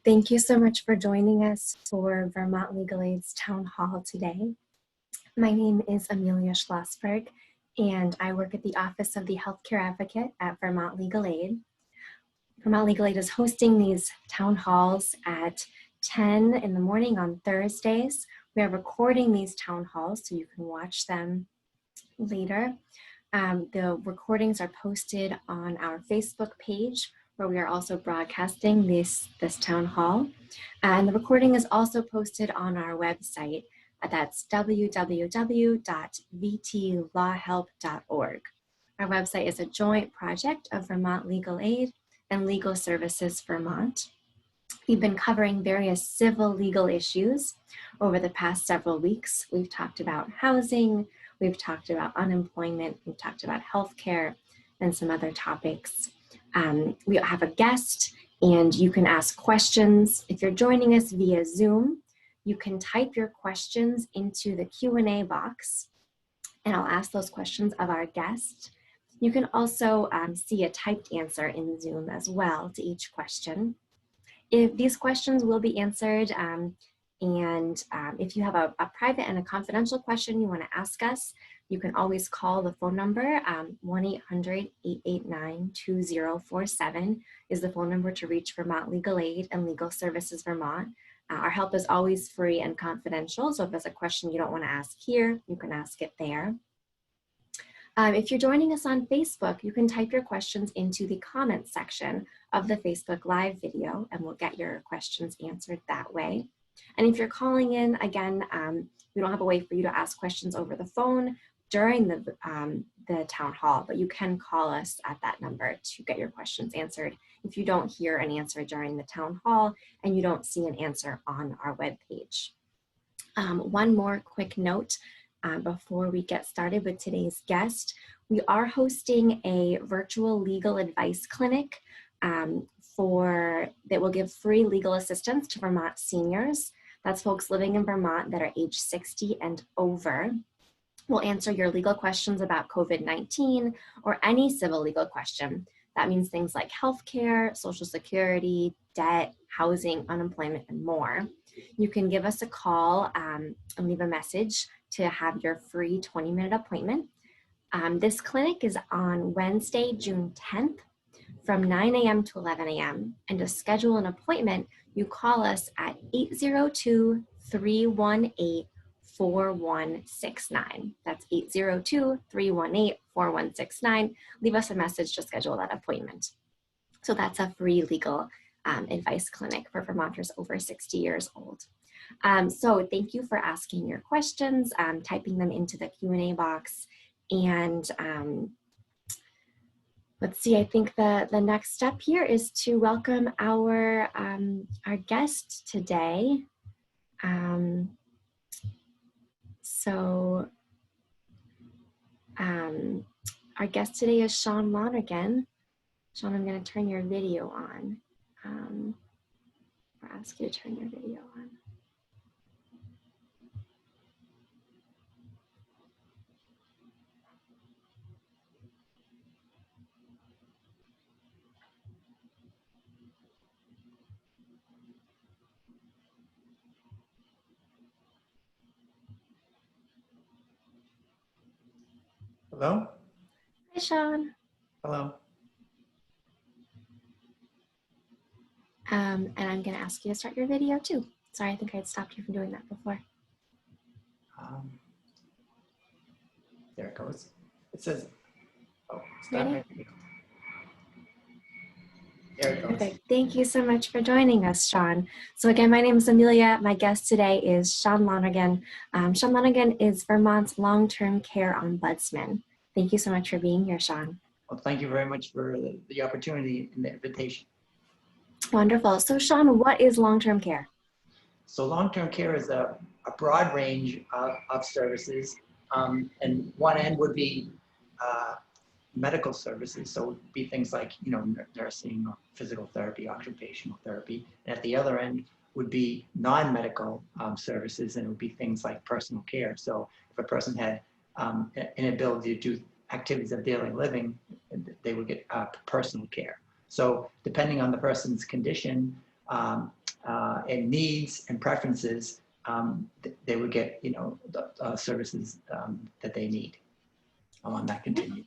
Thank you so much for joining us for Vermont Legal Aid's Town Hall today. My name is Amelia Schlossberg, and I work at the Office of the Healthcare Advocate at Vermont Legal Aid. Vermont Legal Aid is hosting these town halls at 10 in the morning on Thursdays. We are recording these town halls so you can watch them later. The recordings are posted on our Facebook page, where we are also broadcasting this town hall. And the recording is also posted on our website. That's www.vtlawhelp.org. Our website is a joint project of Vermont Legal Aid and Legal Services Vermont. We've been covering various civil legal issues over the past several weeks. We've talked about housing, we've talked about unemployment, we've talked about healthcare, and some other topics. We have a guest, and you can ask questions. If you're joining us via Zoom, you can type your questions into the Q&A box, and I'll ask those questions of our guest. You can also see a typed answer in Zoom as well to each question. If these questions will be answered, and if you have a private and a confidential question you want to ask us, you can always call the phone number. 1-800-889-2047 is the phone number to reach Vermont Legal Aid and Legal Services Vermont. Our help is always free and confidential, so if there's a question you don't want to ask here, you can ask it there. If you're joining us on Facebook, you can type your questions into the comments section of the Facebook Live video, and we'll get your questions answered that way. And if you're calling in, again, we don't have a way for you to ask questions over the phone during the town hall, but you can call us at that number to get your questions answered if you don't hear an answer during the town hall and you don't see an answer on our webpage. One more quick note before we get started with today's guest. We are hosting a virtual legal advice clinic that will give free legal assistance to Vermont seniors. That's folks living in Vermont that are age 60 and over. We'll answer your legal questions about COVID-19 or any civil legal question. That means things like healthcare, Social Security, debt, housing, unemployment, and more. You can give us a call and leave a message to have your free 20-minute appointment. This clinic is on Wednesday, June 10th from 9 a.m. to 11 a.m. And to schedule an appointment, you call us at 802-318-4169. That's 802-318-4169. Leave us a message to schedule that appointment. So that's a free legal advice clinic for Vermonters over 60 years old. So thank you for asking your questions, typing them into the Q&A box, and let's see, I think the next step here is to welcome our guest today. Our guest today is Sean Londergan. Sean, I'm going to turn your video on. Or ask you to turn your video on. Hello? Hi, Sean. Hello. And I'm going to ask you to start your video too. Sorry, I think I had stopped you from doing that before. There it goes. It says, oh, Ready? start my video. There it goes. Perfect. Thank you so much for joining us, Sean. So again, my name is Amelia. My guest today is Sean Londergan. Sean Londergan is Vermont's long-term care ombudsman. Thank you so much for being here, Sean. Well, thank you very much for the opportunity and the invitation. Wonderful. So Sean, what is long-term care? So long-term care is a broad range of services. And one end would be medical services. So it would be things like, nursing, or physical therapy, occupational therapy. And at the other end would be non-medical services, and it would be things like personal care. So if a person had an inability to do activities of daily living, they would get personal care. So depending on the person's condition, and needs and preferences, they would get, the services that they need on that continuum.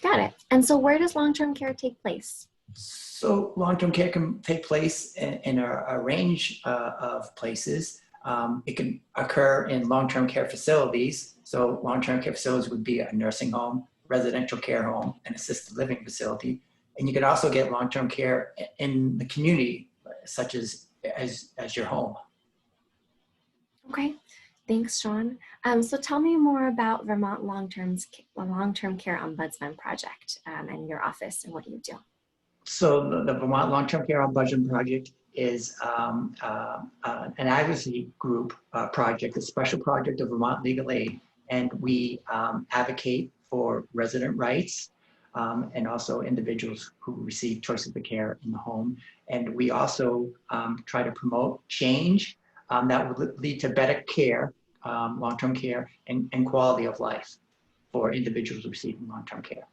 Got it. And so where does long-term care take place? So long-term care can take place in a range of places. It can occur in long-term care facilities. So long-term care facilities would be a nursing home, residential care home, and assisted living facility. And you can also get long-term care in the community, such as your home. Okay, thanks, Sean. So tell me more about Vermont Long-Term Care Ombudsman Project and your office and what you do. So the Vermont Long-Term Care Ombudsman Project is an advocacy group project, a special project of Vermont Legal Aid, and we advocate for resident rights and also individuals who receive choice of the care in the home. And we also try to promote change that would lead to better care, long-term care, and quality of life for individuals receiving long-term care.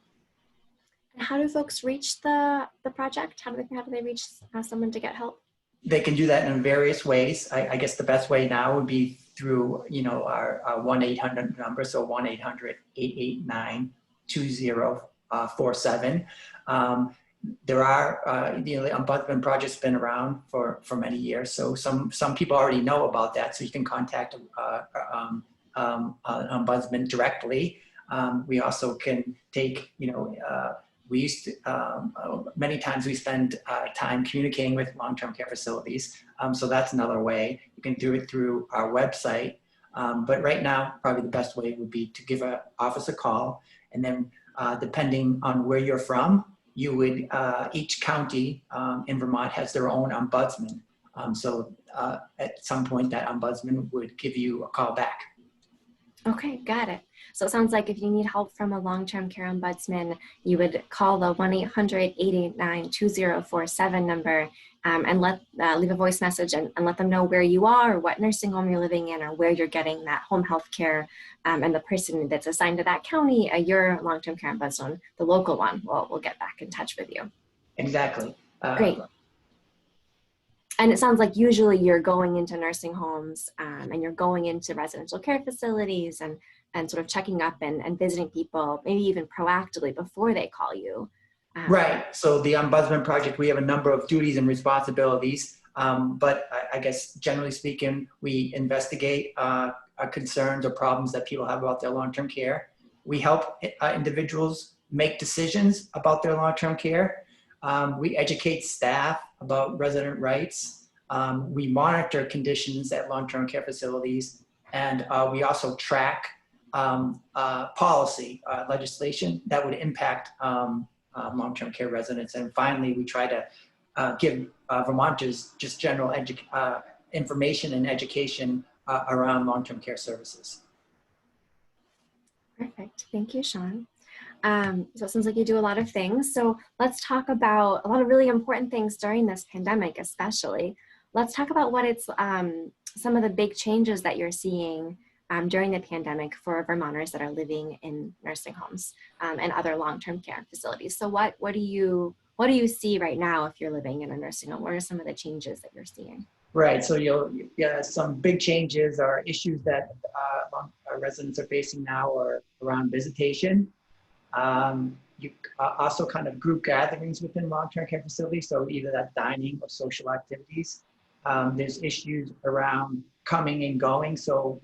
And how do folks reach the project? How do they reach someone to get help? They can do that in various ways. I guess the best way now would be through, our 1-800 number, so 1-800-889-2047. There are, the Ombudsman Project's been around for many years, so some people already know about that, so you can contact an ombudsman directly. We also can take, we used to, many times we spend time communicating with long-term care facilities. So that's another way. You can do it through our website. But right now, probably the best way would be to give our office a call. And then depending on where you're from, you would, each county in Vermont has their own ombudsman. So at some point that ombudsman would give you a call back. Okay, got it. So it sounds like if you need help from a long-term care ombudsman, you would call the 1-800-889-2047 number and leave a voice message and let them know where you are, or what nursing home you're living in, or where you're getting that home health care. And the person that's assigned to that county, your long-term care ombudsman, the local one, will get back in touch with you. Exactly. Great. And it sounds like usually you're going into nursing homes and you're going into residential care facilities and sort of checking up and visiting people, maybe even proactively before they call you. Right. So the Ombudsman Project, we have a number of duties and responsibilities, but I guess generally speaking, we investigate concerns or problems that people have about their long-term care. We help individuals make decisions about their long-term care. We educate staff about resident rights. We monitor conditions at long-term care facilities, and we also track policy legislation that would impact long-term care residents. And finally, we try to give Vermonters just general information and education around long-term care services. Perfect. Thank you, Sean. So it sounds like you do a lot of things. So let's talk about a lot of really important things during this pandemic, especially. Let's talk about what it's some of the big changes that you're seeing during the pandemic for Vermonters that are living in nursing homes and other long-term care facilities. So what do you see right now if you're living in a nursing home? What are some of the changes that you're seeing? Right. So some big changes or issues that our residents are facing now are around visitation. You also kind of group gatherings within long-term care facilities. So either that dining or social activities. There's issues around coming and going. So,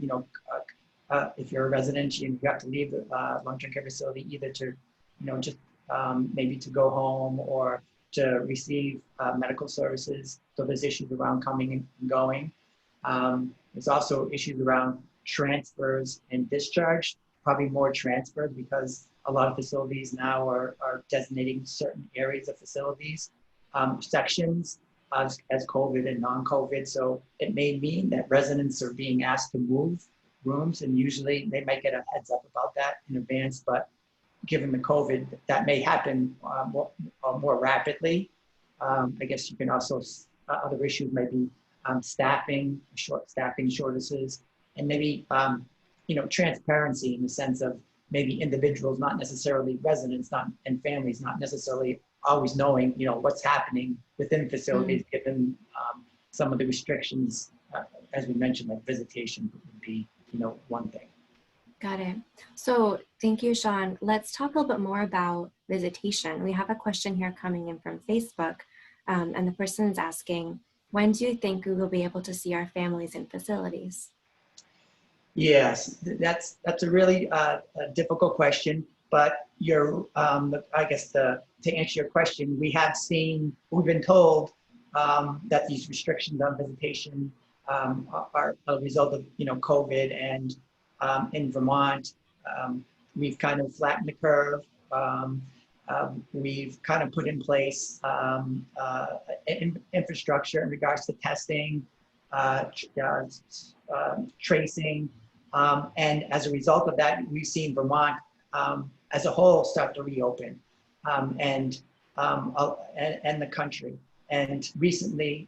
if you're a resident, you have to leave the long-term care facility either to, just maybe to go home or to receive medical services. So there's issues around coming and going. There's also issues around transfers and discharge, probably more transfers because a lot of facilities now are designating certain areas of facilities, sections as COVID and non-COVID. So it may mean that residents are being asked to move rooms, and usually they might get a heads up about that in advance, but given the COVID, that may happen more rapidly. I guess you can also, other issues may be staffing shortages, and maybe, transparency in the sense of maybe individuals, not necessarily residents and families, not necessarily always knowing, what's happening within facilities, given some of the restrictions, as we mentioned, like visitation would be, one thing. Got it. So thank you, Sean. Let's talk a little bit more about visitation. We have a question here coming in from Facebook, and the person is asking, when do you think we will be able to see our families in facilities? Yes, that's a really a difficult question, but I guess to answer your question, we've been told that these restrictions on visitation are a result of COVID, and in Vermont we've kind of flattened the curve. We've kind of put in place infrastructure in regards to testing, tracing. And as a result of that, we've seen Vermont as a whole start to reopen, and the country. And recently,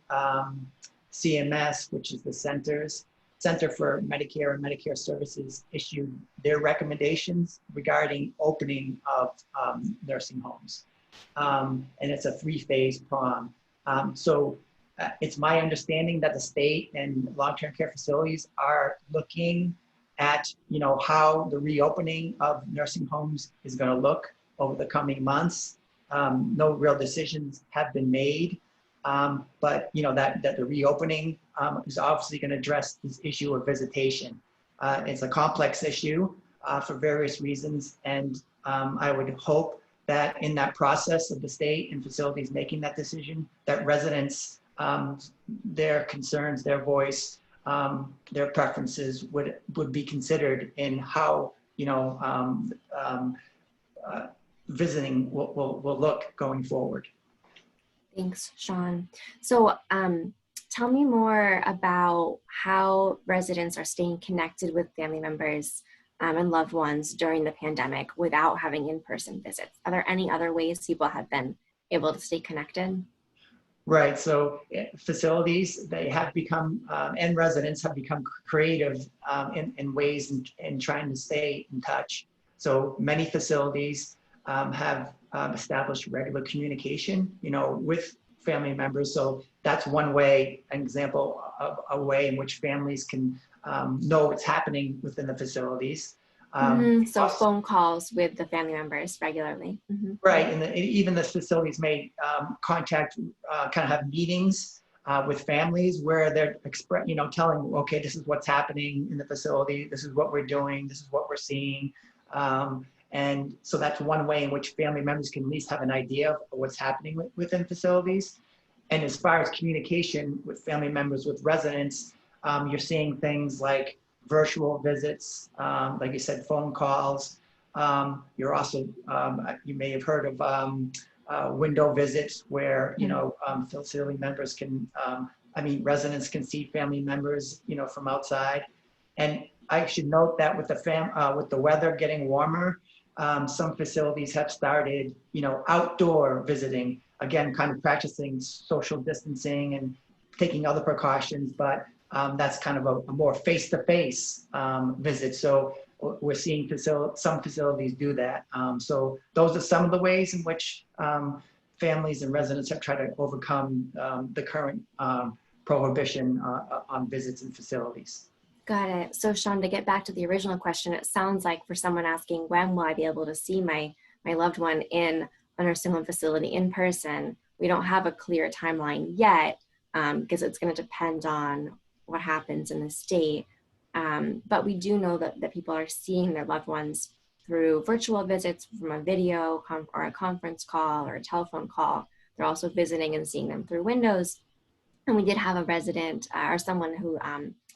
CMS, which is the Center for Medicare and Medicare Services, issued their recommendations regarding opening of nursing homes. And it's a 3-phase plan. So it's my understanding that the state and long-term care facilities are looking at how the reopening of nursing homes is going to look over the coming months. No real decisions have been made, but that the reopening is obviously going to address this issue of visitation. It's a complex issue for various reasons, and I would hope that in that process of the state and facilities making that decision, that residents, their concerns, their voice, their preferences would be considered in how visiting will look going forward. Thanks, Sean. So tell me more about how residents are staying connected with family members and loved ones during the pandemic without having in-person visits. Are there any other ways people have been able to stay connected? Right. So facilities, they have become, and residents have become creative in ways in trying to stay in touch. So many facilities have established regular communication, with family members. So that's one way, an example of a way in which families can know what's happening within the facilities. So phone calls with the family members regularly. Right, and even the facilities may contact, kind of have meetings with families where they're telling, okay, this is what's happening in the facility, this is what we're doing, this is what we're seeing. And so that's one way in which family members can at least have an idea of what's happening within facilities. And as far as communication with family members, with residents, you're seeing things like virtual visits, like you said, phone calls. You're also, you may have heard of window visits where, facility members can, residents can see family members, from outside. And I should note that with the weather getting warmer, some facilities have started, outdoor visiting, again, kind of practicing social distancing and taking other precautions, but that's kind of a more face-to-face visit. So we're seeing some facilities do that. So those are some of the ways in which families and residents have tried to overcome the current prohibition on visits in facilities. Got it. So Sean, to get back to the original question, it sounds like for someone asking, when will I be able to see my loved one in a nursing home facility in person, we don't have a clear timeline yet, because it's going to depend on what happens in the state. But we do know that people are seeing their loved ones through virtual visits, from a video or a conference call or a telephone call. They're also visiting and seeing them through windows. And we did have a resident or someone who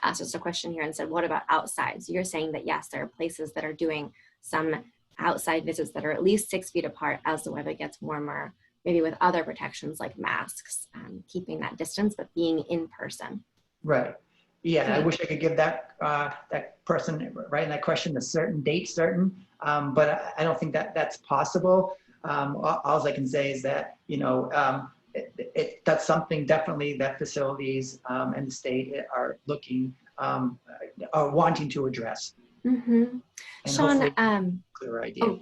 asked us a question here and said, what about outside? So you're saying that, yes, there are places that are doing some outside visits that are at least 6 feet apart as the weather gets warmer, maybe with other protections like masks, keeping that distance, but being in person. Right. Yeah, I wish I could give that person writing that question a certain date, but I don't think that's possible. All I can say is that, that's something definitely that facilities and the state are looking, are wanting to address. Mm-hmm. Sean, clear idea.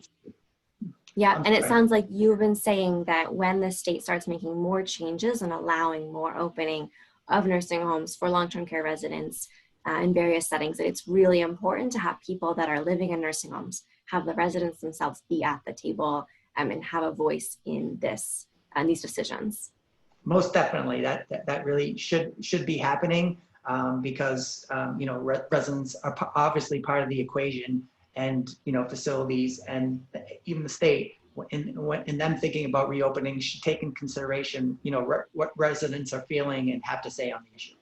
Yeah, I'm and it sorry. sounds like you've been saying that when the state starts making more changes and allowing more opening of nursing homes for long-term care residents in various settings, that it's really important to have people that are living in nursing homes, have the residents themselves be at the table and have a voice in this and these decisions. Most definitely, that really should be happening, because residents are obviously part of the equation, and facilities and even the state in them thinking about reopening should take in consideration what residents are feeling and have to say on the issue.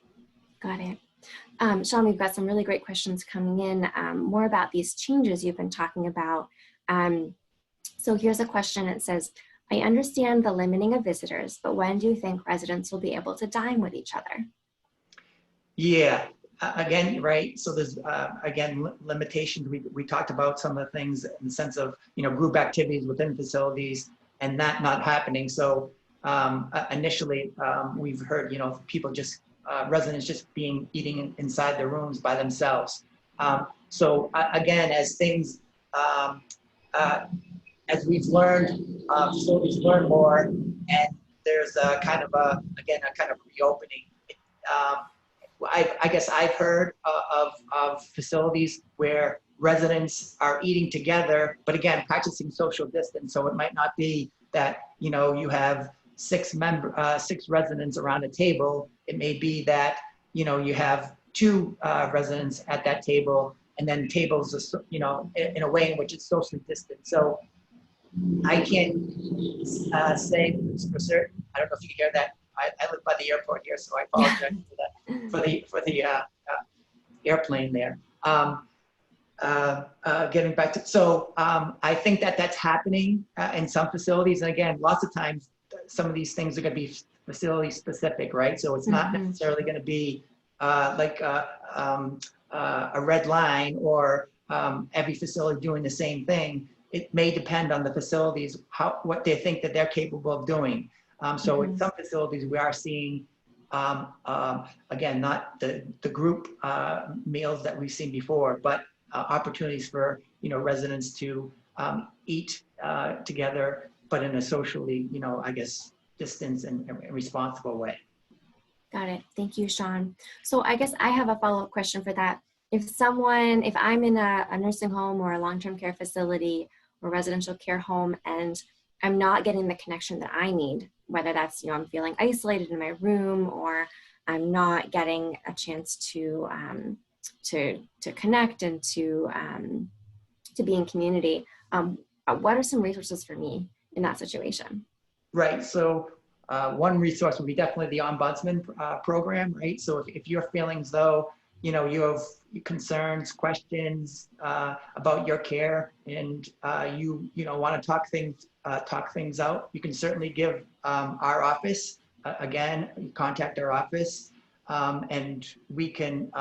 Got it. Sean, we've got some really great questions coming in, more about these changes you've been talking about. So here's a question. It says, I understand the limiting of visitors, but when do you think residents will be able to dine with each other? Yeah, again, right. So there's again limitations. We talked about some of the things in the sense of group activities within facilities and that not happening. So initially we've heard people just residents just eating inside their rooms by themselves. So again, as things as we've learned, facilities learn more, and there's a kind of a reopening. Um, I guess I've heard of facilities where residents are eating together, but again, practicing social distance. So it might not be that you have six residents around a table. It may be that you have two residents at that table, and then tables in a way in which it's socially distant. So I can't say for certain. I don't know if you hear that. I live by the airport here, so I apologize for that, for the airplane there. Getting back to, so I think that's happening in some facilities, and again, lots of times some of these things are going to be facility specific, right? So it's not necessarily going to be like a red line or every facility doing the same thing. It may depend on the facilities, what they think that they're capable of doing. So in some facilities, we are seeing, again, not the group meals that we've seen before, but opportunities for residents to eat together, but in a socially, I guess, distance and responsible way. Got it. Thank you, Sean. So I guess I have a follow-up question for that. If I'm in a nursing home or a long-term care facility or residential care home, and I'm not getting the connection that I need, whether that's, I'm feeling isolated in my room, or I'm not getting a chance to connect and to be in community, what are some resources for me in that situation? Right. So one resource would be definitely the Ombudsman program, right? So if you're feeling as though, you have concerns, questions about your care, and you want to talk things out, you can certainly give our office, again, contact our office, and we can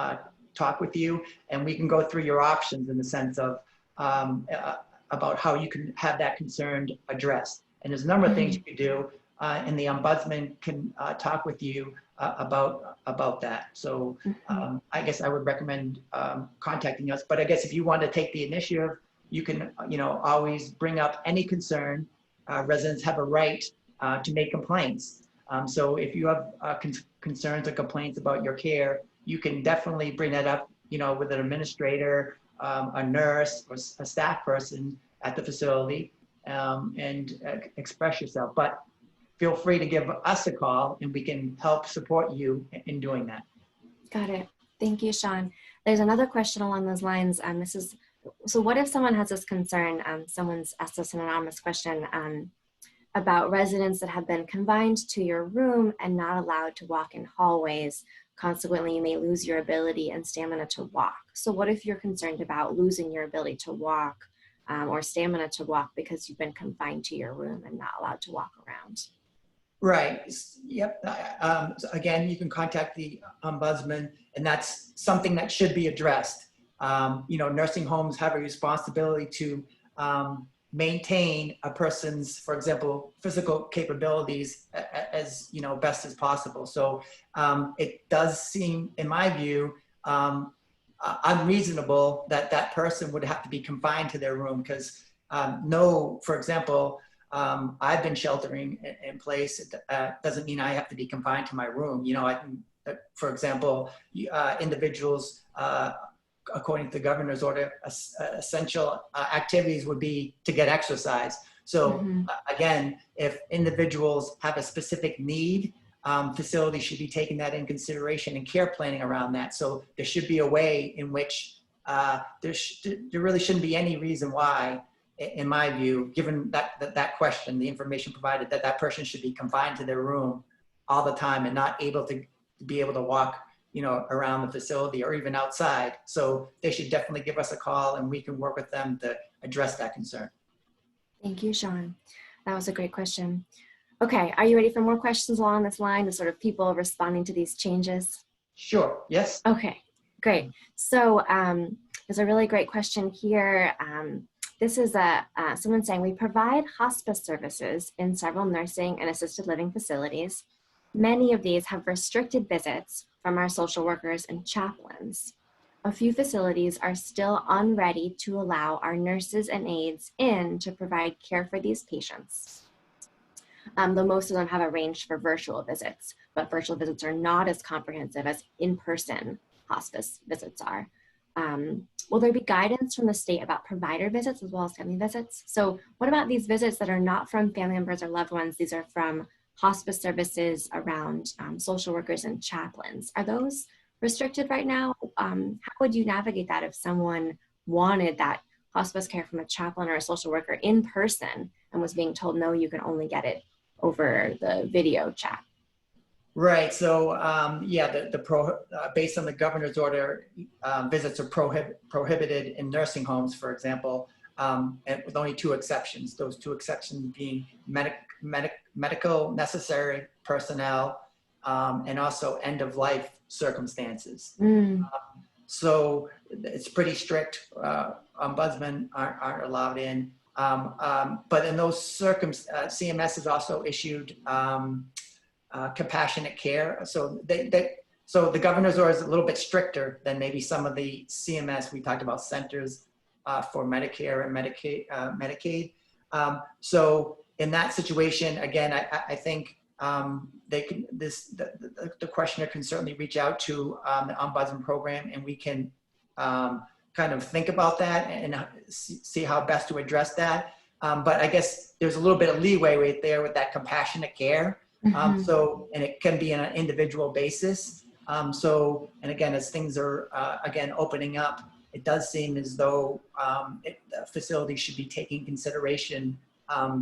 talk with you, and we can go through your options in the sense of about how you can have that concern addressed. And there's a number of things you can do, and the Ombudsman can talk with you about that. So I guess I would recommend contacting us. But I guess if you want to take the initiative, you can always bring up any concern. Residents have a right to make complaints. So if you have concerns or complaints about your care, you can definitely bring that up, with an administrator, a nurse, or a staff person at the facility, and express yourself. But feel free to give us a call, and we can help support you in doing that. Got it. Thank you, Sean. There's another question along those lines. So what if someone has this concern? Someone's asked us an anonymous question about residents that have been confined to your room and not allowed to walk in hallways. Consequently, you may lose your ability and stamina to walk. So what if you're concerned about losing your ability to walk or stamina to walk because you've been confined to your room and not allowed to walk around? Right. Yep. So again, you can contact the Ombudsman, and that's something that should be addressed. Nursing homes have a responsibility to maintain a person's, for example, physical capabilities as best as possible. So it does seem, in my view, unreasonable that person would have to be confined to their room, because know, for example, I've been sheltering in place. It doesn't mean I have to be confined to my room. You know, I can, for example, individuals, according to the governor's order, essential activities would be to get exercise. So again, if individuals have a specific need, facilities should be taking that in consideration and care planning around that. So there should be a way in which there really shouldn't be any reason why, in my view, given that question, the information provided, that person should be confined to their room all the time and not able to be able to walk, you know, around the facility or even outside. So they should definitely give us a call and we can work with them to address that concern. Thank you, Sean. That was a great question. Okay, are you ready for more questions along this line of sort of people responding to these changes? Sure, yes. Okay, great. So there's a really great question here. This is someone saying, we provide hospice services in several nursing and assisted living facilities. Many of these have restricted visits from our social workers and chaplains. A few facilities are still unready to allow our nurses and aides in to provide care for these patients. Though most of them have arranged for virtual visits, but virtual visits are not as comprehensive as in-person hospice visits are. Will there be guidance from the state about provider visits as well as family visits? So what about these visits that are not from family members or loved ones? These are from hospice services around social workers and chaplains. Are those restricted right now? How would you navigate that if someone wanted that hospice care from a chaplain or a social worker in person and was being told, no, you can only get it over the video chat? Right. So yeah, based on the governor's order, visits are prohibited in nursing homes, for example, and with only two exceptions. Those two exceptions being medical necessary personnel and also end of life circumstances. So it's pretty strict. Ombudsmen aren't allowed in. But in those circumstances, CMS has also issued compassionate care. So so the governor's order is a little bit stricter than maybe some of the CMS. We talked about centers for Medicare and Medicaid. So in that situation, again, I think they can. The questioner can certainly reach out to the Ombudsman program, and we can kind of think about that and see how best to address that. But I guess there's a little bit of leeway right there with that compassionate care. So, and it can be on an individual basis. So, and again, as things are again opening up, it does seem as though facilities should be taking consideration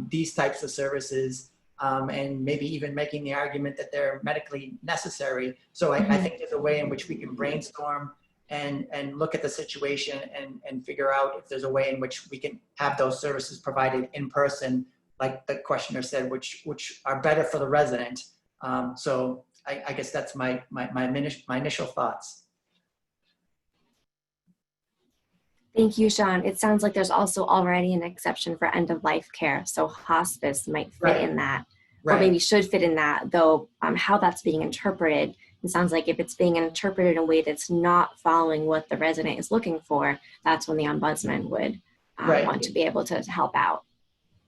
these types of services and maybe even making the argument that they're medically necessary. So I think there's a way in which we can brainstorm and look at the situation and figure out if there's a way in which we can have those services provided in person, like the questioner said, which are better for the resident. So I guess that's my initial thoughts. Thank you, Sean. It sounds like there's also already an exception for end-of-life care. So hospice might fit in that, or maybe should fit in that, though how that's being interpreted, it sounds like if it's being interpreted in a way that's not following what the resident is looking for, that's when the ombudsman would want to be able to help out.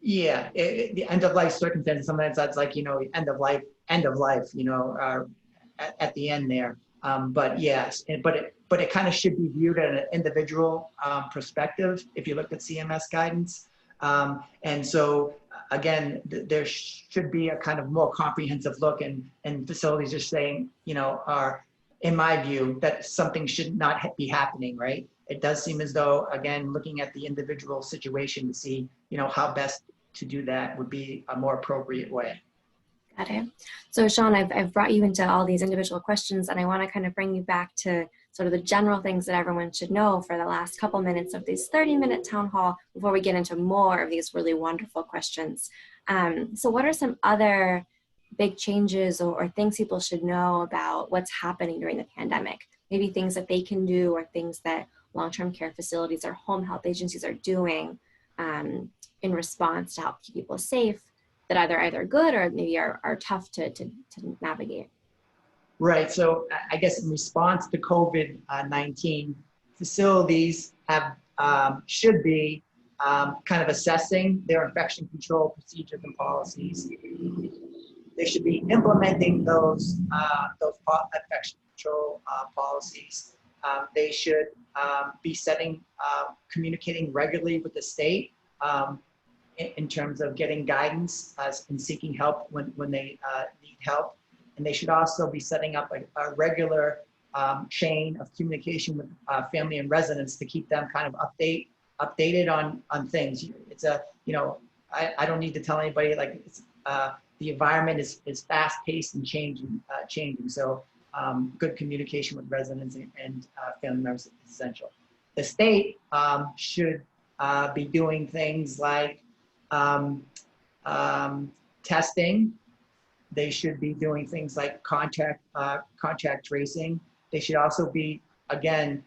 Yeah, the end-of-life circumstances, sometimes that's like, you know, end of life, you know, at the end there. But yes, but it kind of should be viewed at an individual perspective if you look at CMS guidance. And so again, there should be a kind of more comprehensive look, and facilities are saying, you know, are, in my view, that something should not be happening, right? It does seem as though, again, looking at the individual situation to see, you know, how best to do that would be a more appropriate way. Got it. So Sean, I've brought you into all these individual questions, and I want to kind of bring you back to sort of the general things that everyone should know for the last couple minutes of this 30-minute town hall before we get into more of these really wonderful questions. So what are some other big changes or things people should know about what's happening during the pandemic? Maybe things that they can do or things that long-term care facilities or home health agencies are doing in response to help keep people safe, that either good or maybe are tough to navigate. Right. So I guess in response to COVID-19, facilities have should be kind of assessing their infection control procedures and policies. They should be implementing those infection control policies. They should be communicating regularly with the state in terms of getting guidance and seeking help when they need help. And they should also be setting up a regular chain of communication with family and residents to keep them kind of updated on things. It's I don't need to tell anybody, like, the environment is fast paced and changing. So good communication with residents and family members is essential. The state should be doing things like testing. They should be doing things like contact tracing. They should also be, again,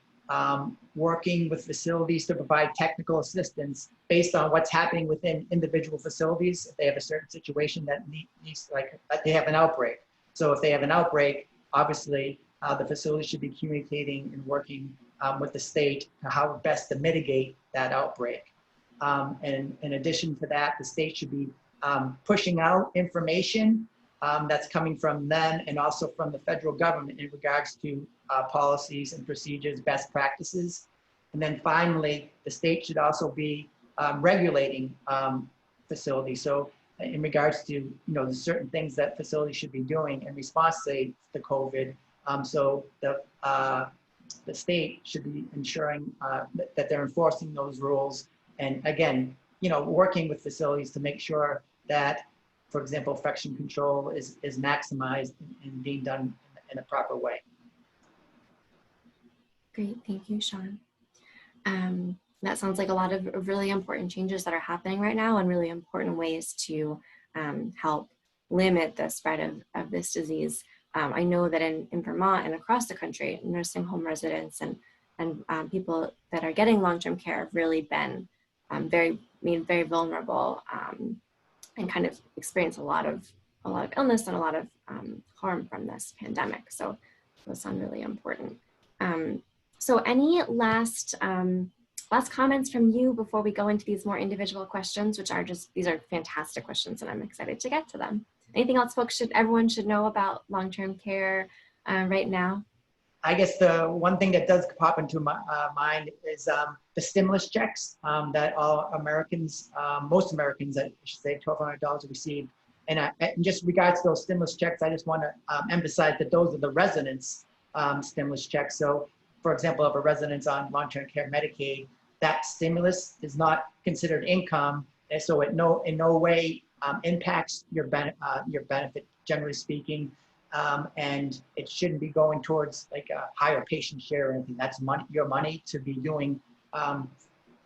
working with facilities to provide technical assistance based on what's happening within individual facilities. If they have a certain situation that needs, like they have an outbreak. So if they have an outbreak, obviously the facility should be communicating and working with the state to how best to mitigate that outbreak. And in addition to that, the state should be pushing out information that's coming from them and also from the federal government in regards to policies and procedures, best practices. And then finally, the state should also be regulating facilities. So in regards to the certain things that facilities should be doing in response to the COVID. So the state should be ensuring that they're enforcing those rules. And again, working with facilities to make sure that, for example, infection control is maximized and being done in a proper way. Great, thank you, Sean. That sounds like a lot of really important changes that are happening right now and really important ways to help limit the spread of this disease. I know that in Vermont and across the country, nursing home residents and people that are getting long-term care have really been made very vulnerable and kind of experience a lot of illness and a lot of harm from this pandemic. So those sound really important. So any last comments from you before we go into these more individual questions, these are fantastic questions and I'm excited to get to them. Anything else everyone should know about long-term care right now? I guess the one thing that does pop into my mind is the stimulus checks that all Americans, most Americans, I should say, $1,200 received. And in just regards to those stimulus checks, I just want to emphasize that those are the residents' stimulus checks. So, for example, if a resident's on long-term care Medicaid, that stimulus is not considered income, and so it in no way impacts your benefit, generally speaking. And it shouldn't be going towards like a higher patient share or anything. That's your money to be doing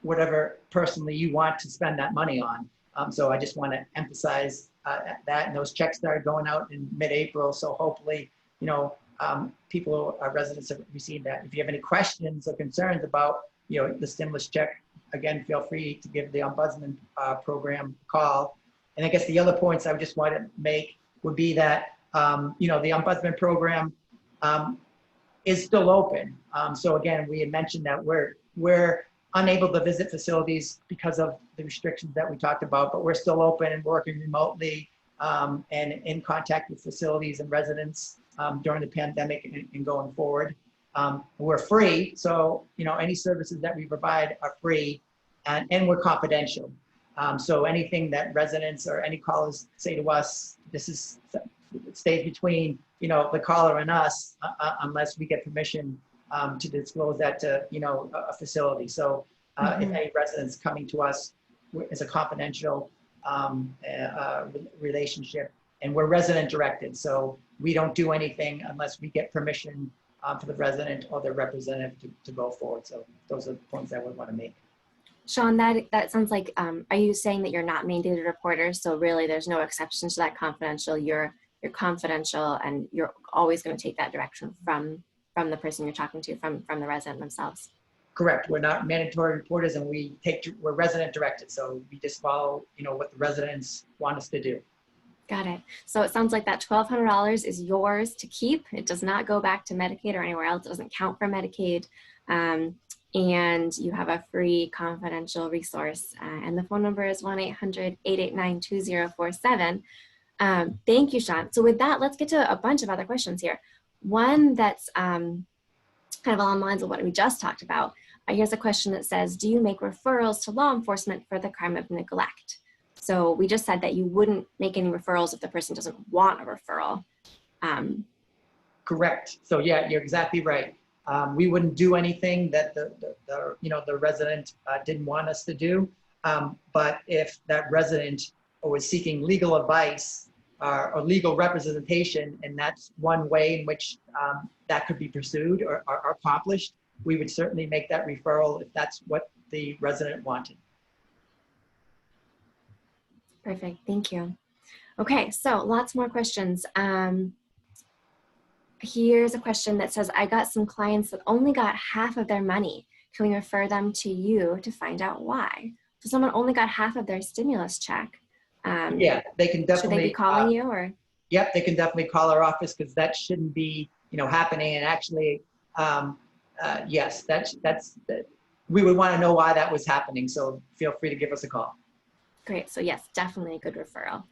whatever personally you want to spend that money on. So I just want to emphasize that, and those checks started going out in mid-April. So hopefully, residents have received that. If you have any questions or concerns about the stimulus check, again, feel free to give the Ombudsman program a call. And I guess the other points I would just want to make would be that the Ombudsman program is still open. So again, we had mentioned that we're unable to visit facilities because of the restrictions that we talked about, but we're still open and working remotely and in contact with facilities and residents during the pandemic and going forward. We're free, so any services that we provide are free, and we're confidential. So anything that residents or any callers say to us, it stays between the caller and us unless we get permission to disclose that to a facility. So if any residents coming to us, it's a confidential relationship, and we're resident directed. So we don't do anything unless we get permission for the resident or their representative to go forward. So those are the points I would want to make. Sean, that sounds like, are you saying that you're not mandated reporters? So really there's no exception to that confidential, you're confidential, and you're always going to take that direction from the person you're talking to, from the resident themselves. Correct. We're not mandatory reporters, and we're resident directed. So we just follow, what the residents want us to do. Got it. So it sounds like that $1,200 is yours to keep. It does not go back to Medicaid or anywhere else. It doesn't count for Medicaid. and you have a free confidential resource. And the phone number is 1-800-889-2047. Thank you, Sean. So with that, let's get to a bunch of other questions here. One that's kind of along the lines of what we just talked about. Here's a question that says, do you make referrals to law enforcement for the crime of neglect? So we just said that you wouldn't make any referrals if the person doesn't want a referral. Correct. So yeah, you're exactly right. We wouldn't do anything that the resident didn't want us to do. But if that resident was seeking legal advice or legal representation, and that's one way in which that could be pursued or accomplished, we would certainly make that referral if that's what the resident wanted. Perfect. Thank you. Okay, so lots more questions. Here's a question that says, I got some clients that only got half of their money. Can we refer them to you to find out why? So someone only got half of their stimulus check. Yeah, they can definitely. Should they be calling you or? Yep, they can definitely call our office because that shouldn't be, happening. And actually, yes, that's we would want to know why that was happening. So feel free to give us a call. Great. So yes, definitely a good referral.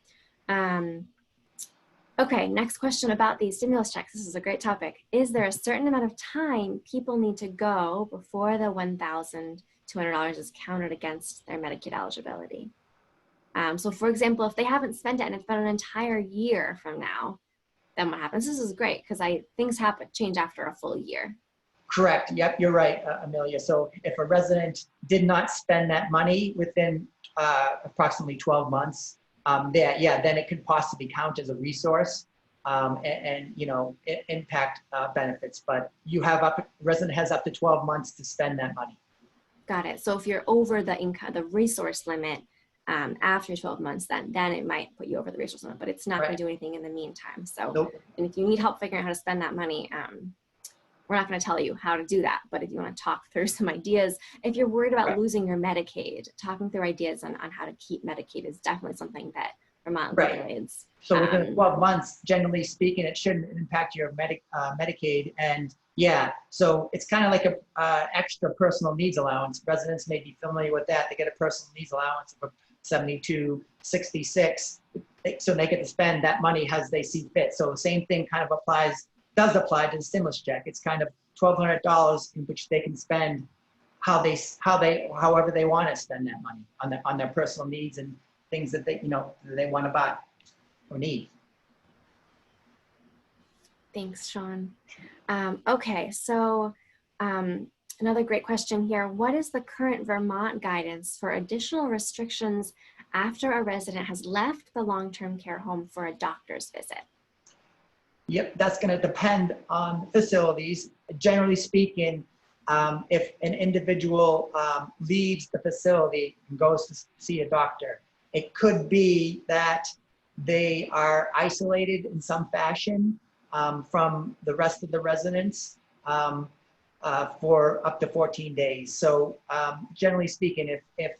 Okay, next question about these stimulus checks. This is a great topic. Is there a certain amount of time people need to go before the $1,200 is counted against their Medicaid eligibility? So for example, if they haven't spent it and it's been an entire year from now, then what happens? This is great because things change after a full year. Correct. Yep, you're right, Amelia. So if a resident did not spend that money within approximately 12 months, then it could possibly count as a resource and impact benefits. But resident has up to 12 months to spend that money. Got it. So if you're over the resource limit after 12 months, then it might put you over the resource limit, but it's not going to do anything in the meantime. So, nope. And if you need help figuring out how to spend that money, we're not going to tell you how to do that, but if you want to talk through some ideas, if you're worried about losing your Medicaid, talking through ideas on how to keep Medicaid is definitely something that Vermont legal aids. So within 12 months, generally speaking, it shouldn't impact your Medicaid. And so it's kind of like a extra personal needs allowance. Residents may be familiar with that. They get a personal needs allowance of $72.66, so they get to spend that money as they see fit. So the same thing kind of does apply to the stimulus check. It's kind of $1,200 in which they can spend however they want to spend that money on their personal needs and things that they want to buy or need. Thanks, Sean. Okay, so another great question here. What is the current Vermont guidance for additional restrictions after a resident has left the long-term care home for a doctor's visit? Yep, that's going to depend on facilities. Generally speaking, if an individual leaves the facility and goes to see a doctor, it could be that they are isolated in some fashion from the rest of the residents for up to 14 days. So generally speaking, if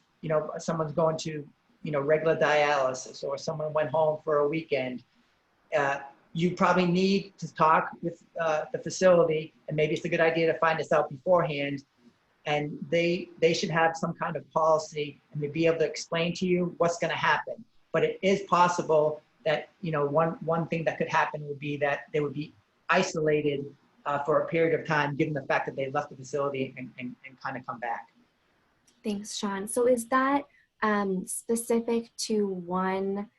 someone's going to regular dialysis or someone went home for a weekend, you probably need to talk with the facility, and maybe it's a good idea to find this out beforehand. And they should have some kind of policy and they'd be able to explain to you what's going to happen. But it is possible that one thing that could happen would be that they would be isolated for a period of time, given the fact that they left the facility and kind of come back. Thanks, Sean. So is that specific to one?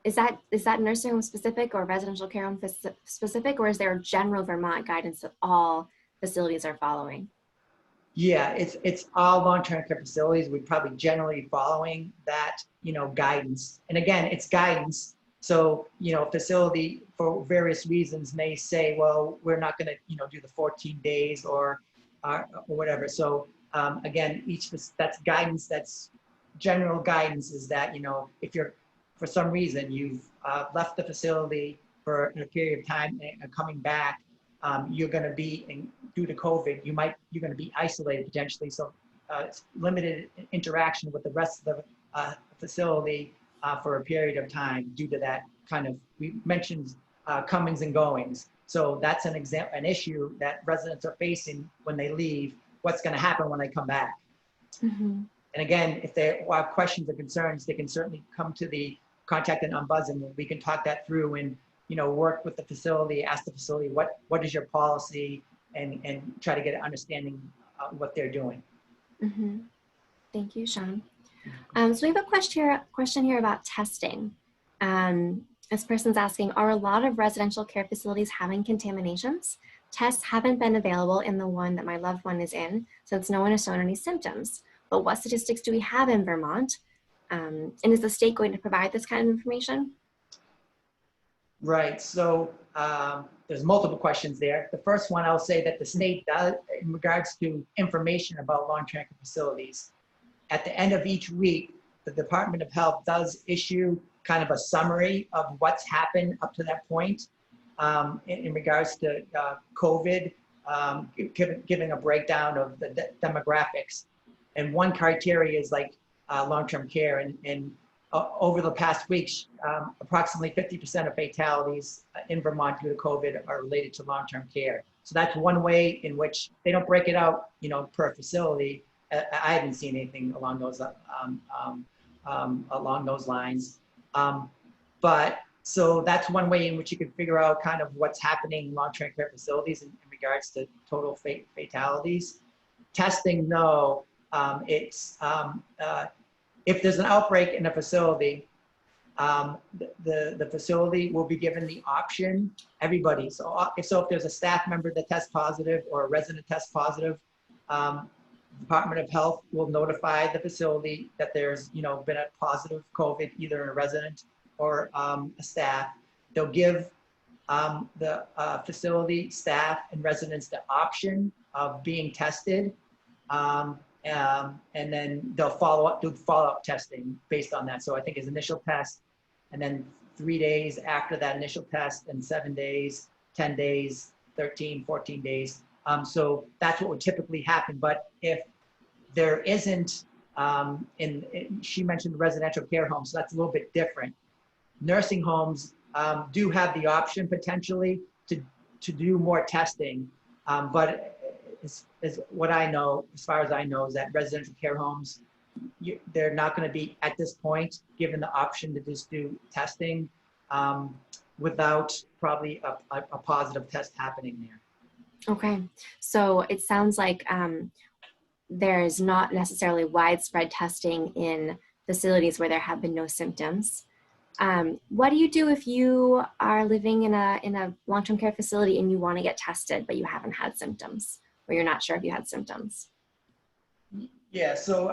Is that nursing home specific or residential care home specific, or is there a general Vermont guidance that all facilities are following? Yeah, it's all long-term care facilities. We're probably generally following that, guidance. And again, it's guidance. So, facility for various reasons may say, well, we're not going to, do the 14 days or whatever. So again, that's guidance. That's general guidance is that, if you're, for some reason, you've left the facility for a period of time and coming back, you're going to be, due to COVID, you're going to be isolated potentially. So it's limited interaction with the rest of the facility for a period of time due to that kind of, we mentioned comings and goings. So that's an issue that residents are facing when they leave. what's going to happen when I come back. Mm-hmm. And again, if they have questions or concerns, they can certainly come to the contact an ombudsman. We can talk that through and, you know, work with the facility, ask the facility, what is your policy, and try to get an understanding of what they're doing. Mm-hmm. Thank you, Sean. So we have a question here about testing. This person's asking, are a lot of residential care facilities having contaminations? Tests haven't been available in the one that my loved one is in, since no one has shown any symptoms. But what statistics do we have in Vermont? And is the state going to provide this kind of information? Right, so there's multiple questions there. The first one, I'll say that the state does, in regards to information about long-term care facilities, at the end of each week, the Department of Health does issue kind of a summary of what's happened up to that point in regards to COVID, giving a breakdown of the demographics. And one criteria is like long-term care. And over the past weeks, approximately 50% of fatalities in Vermont due to COVID are related to long-term care. So that's one way in which they don't break it out, you know, per facility. I haven't seen anything along those lines. But so that's one way in which you can figure out kind of what's happening in long-term care facilities in regards to total fatalities. Testing, no. If there's an outbreak in a facility, the facility will be given the option, everybody. So if there's a staff member that tests positive or a resident tests positive, Department of Health will notify the facility that there's, you know, been a positive COVID, either in a resident or a staff. They'll give the facility staff and residents the option of being tested. And then they'll do follow-up testing based on that. So I think his initial test, and then 3 days after that initial test, and 7 days, 10 days, 13, 14 days. So that's what would typically happen. But if there isn't, she mentioned residential care homes, so that's a little bit different. Nursing homes do have the option potentially to do more testing, but is what I know, as far as I know, is that residential care homes, they're not going to be at this point given the option to just do testing without probably a positive test happening there. Okay, so it sounds like there is not necessarily widespread testing in facilities where there have been no symptoms. What do you do if you are living in a long-term care facility and you want to get tested, but you haven't had symptoms, or you're not sure if you had symptoms? Yeah, so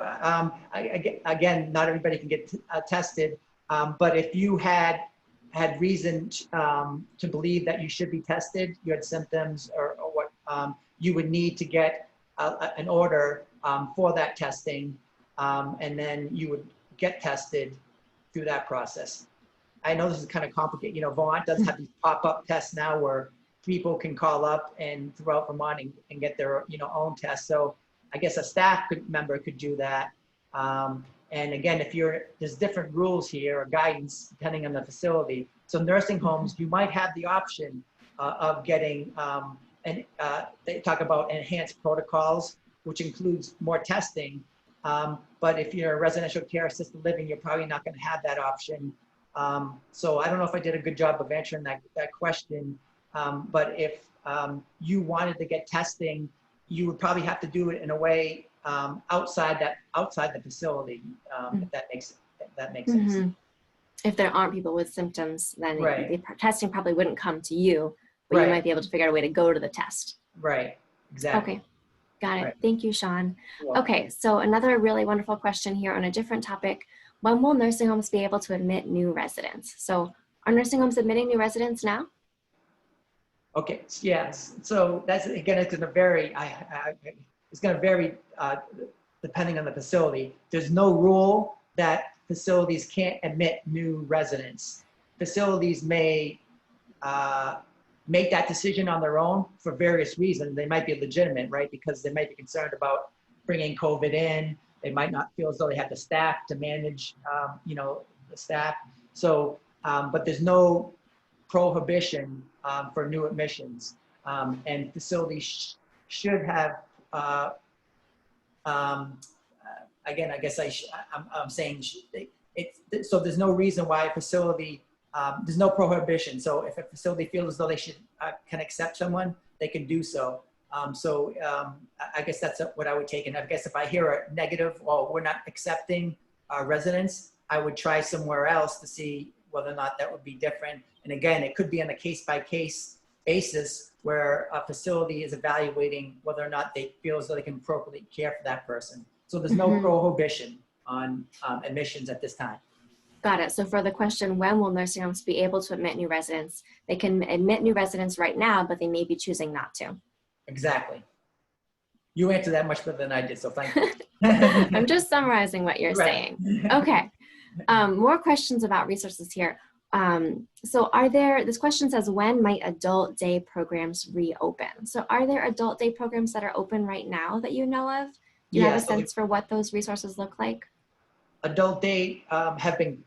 again, not everybody can get tested, but if you had reason to believe that you should be tested, you had symptoms or what, you would need to get an order for that testing, and then you would get tested through that process. I know this is kind of complicated. You know, Vermont does have these pop-up tests now where people can call up and throughout Vermont and get their, you know, own test. So I guess a staff member could do that. And again, there's different rules here or guidance depending on the facility. So nursing homes, you might have the option of getting, they talk about enhanced protocols, which includes more testing. But if you're a residential care assisted living, you're probably not going to have that option. So I don't know if I did a good job of answering that question. But if you wanted to get testing, you would probably have to do it in a way outside the facility, if that makes sense. If there aren't people with symptoms, then right. the testing probably wouldn't come to you, but right. you might be able to figure out a way to go to the test. Right, exactly. Okay, got it. Right. Thank you, Sean. Well, okay, so another really wonderful question here on a different topic. When will nursing homes be able to admit new residents? So are nursing homes admitting new residents now? Okay, yes. So that's, again, it's going to vary. It's going to vary depending on the facility. There's no rule that facilities can't admit new residents. Facilities may make that decision on their own for various reasons. They might be legitimate, right? Because they might be concerned about bringing COVID in. They might not feel as though they have the staff to manage, you know, the staff. So, but there's no prohibition for new admissions, and facilities should have again, I guess I'm saying so there's no reason why a facility, there's no prohibition. So if a facility feels as though they should can accept someone, they can do so. I guess that's what I would take. And I guess if I hear a negative, well, we're not accepting residents, I would try somewhere else to see whether or not that would be different. And again, it could be on a case-by-case basis where a facility is evaluating whether or not they feel as though they can appropriately care for that person. So there's no prohibition on admissions at this time. Got it. So for the question, when will nursing homes be able to admit new residents? They can admit new residents right now, but they may be choosing not to. Exactly. You answered that much better than I did, so thank you. I'm just summarizing what you're saying. Okay. More questions about resources here. So this question says, when might adult day programs reopen? So are there adult day programs that are open right now that you know of? Do you have a sense for what those resources look like? Adult day have been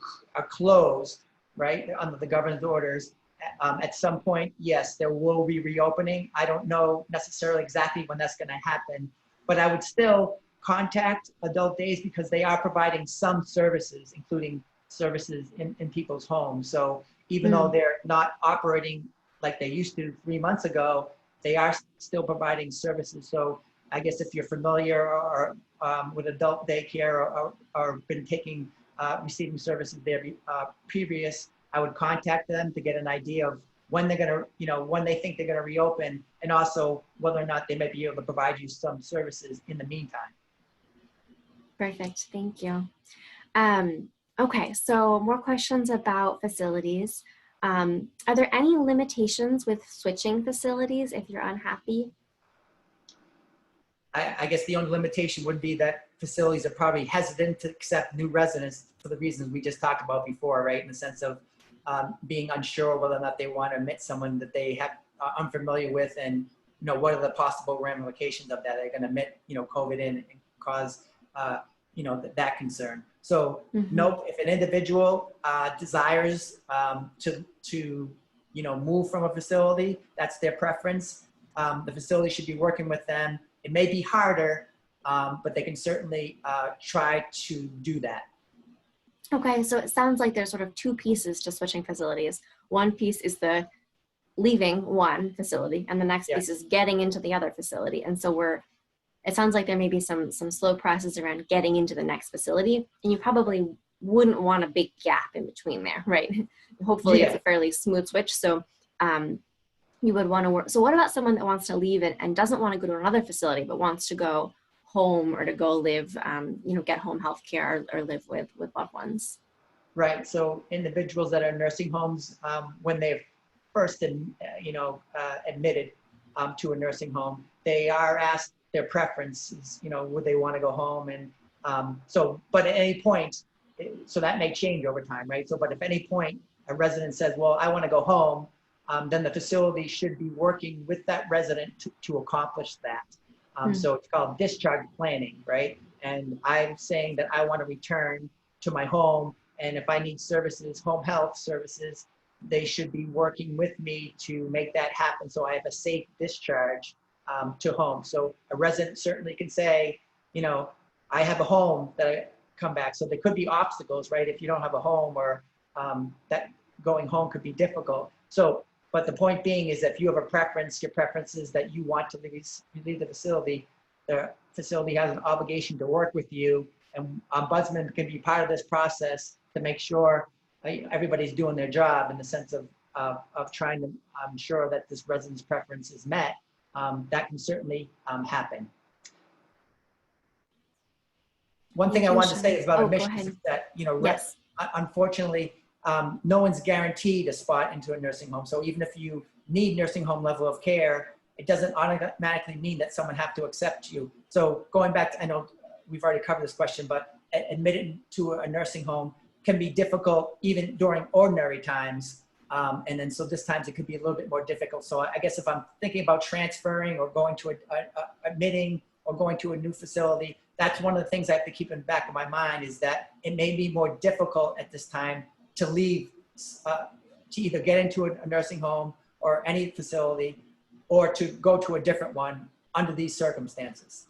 closed, right, under the governor's orders. At some point, yes, there will be reopening. I don't know necessarily exactly when that's going to happen, but I would still contact adult days because they are providing some services, including services in people's homes. So even though they're not operating like they used to 3 months ago, they are still providing services. So I guess if you're familiar or with adult daycare or been receiving services there previous, I would contact them to get an idea of when they're going to, when they think they're going to reopen, and also whether or not they might be able to provide you some services in the meantime. Perfect. Thank you. Okay, so more questions about facilities. Are there any limitations with switching facilities if you're unhappy? I guess the only limitation would be that facilities are probably hesitant to accept new residents for the reasons we just talked about before, right? In the sense of being unsure whether or not they want to admit someone that they have unfamiliar with, and what are the possible ramifications of that? They're going to admit COVID in and cause that concern. So nope, if an individual desires to move from a facility, that's their preference. The facility should be working with them. It may be harder, but they can certainly try to do that. Okay, so it sounds like there's sort of two pieces to switching facilities. One piece is the leaving one facility, and the next piece is getting into the other facility. And so it sounds like there may be some slow process around getting into the next facility, and you probably wouldn't want a big gap in between there, right? Hopefully it's a fairly smooth switch. So you would want to work. So what about someone that wants to leave and doesn't want to go to another facility, but wants to go home or to go live, get home health care or live with loved ones? Right. So individuals that are in nursing homes, when they're first, admitted to a nursing home, they are asked their preferences, would they want to go home? And but at any point, so that may change over time, right? So, but if at any point a resident says, well, I want to go home, then the facility should be working with that resident to accomplish that. So it's called Discharge Planning, right? And I'm saying that I want to return to my home, and if I need services, home health services, they should be working with me to make that happen so I have a safe discharge to home. So a resident certainly can say, I have a home that I come back. So there could be obstacles, right? If you don't have a home, or that going home could be difficult. So, but the point being is that if you have a preference, your preference is that you want to leave the facility has an obligation to work with you, and Ombudsman can be part of this process to make sure everybody's doing their job in the sense of trying to ensure that this resident's preference is met. That can certainly happen. One thing I wanted to say is about admissions is that, unfortunately, no one's guaranteed a spot into a nursing home. So even if you need nursing home level of care, it doesn't automatically mean that someone have to accept you. So going back to, I know we've already covered this question, but admitting to a nursing home can be difficult even during ordinary times. And then so this times it could be a little bit more difficult. So I guess if I'm thinking about transferring or going to admitting or going to a new facility, that's one of the things I have to keep in the back of my mind, is that it may be more difficult at this time to leave, to either get into a nursing home or any facility, or to go to a different one under these circumstances.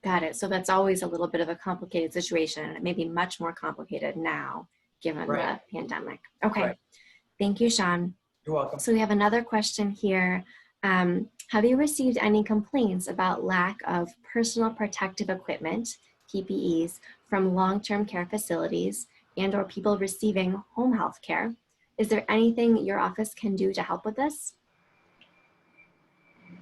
Got it. So that's always a little bit of a complicated situation, and it may be much more complicated now given Right, the pandemic. Okay. right. Thank you, Sean. You're welcome. So we have another question here. Have you received any complaints about lack of personal protective equipment, PPEs, from long-term care facilities and or people receiving home health care? Is there anything your office can do to help with this?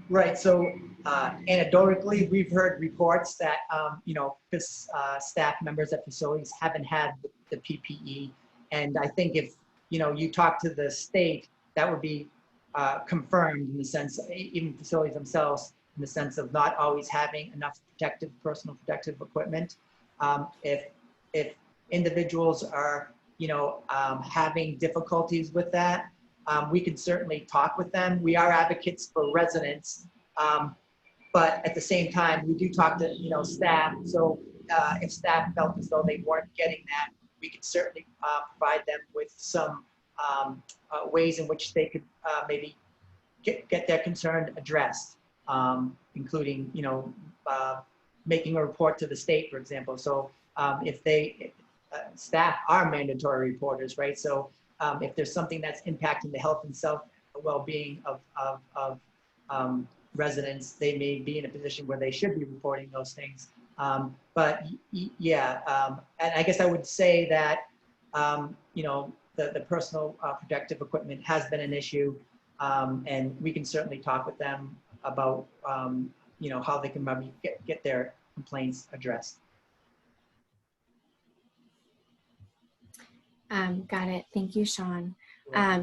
Right. So anecdotally, we've heard reports that this staff members at facilities haven't had the PPE, and I think if you talk to the state, that would be confirmed in the sense, even facilities themselves, in the sense of not always having enough personal protective equipment. If individuals are having difficulties with that, we can certainly talk with them. We are advocates for residents, but at the same time, we do talk to staff. So if staff felt as though they weren't getting that, we could certainly provide them with some ways in which they could maybe get their concern addressed, including making a report to the state, for example. So if staff are mandatory reporters, right? So if there's something that's impacting the health and well-being of residents, they may be in a position where they should be reporting those things. But yeah, and I guess I would say that the personal protective equipment has been an issue, and we can certainly talk with them about how they can maybe get their complaints addressed. Got it. Thank you, Sean.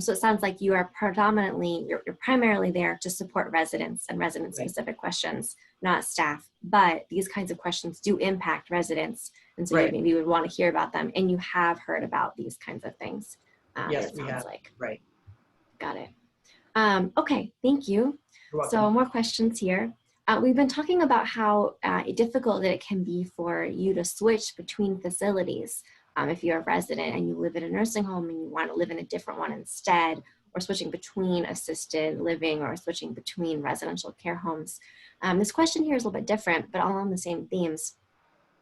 So it sounds like you are you're primarily there to support residents and resident-specific questions, not staff. But these kinds of questions do impact residents, and so maybe you would want to hear about them. And you have heard about these kinds of things. Yes, we have. Right. Got it. Okay, thank you. You're welcome. So more questions here. We've been talking about how difficult that it can be for you to switch between facilities. If you're a resident and you live in a nursing home and you want to live in a different one instead, or switching between assisted living or switching between residential care homes. This question here is a little bit different, but all on the same themes.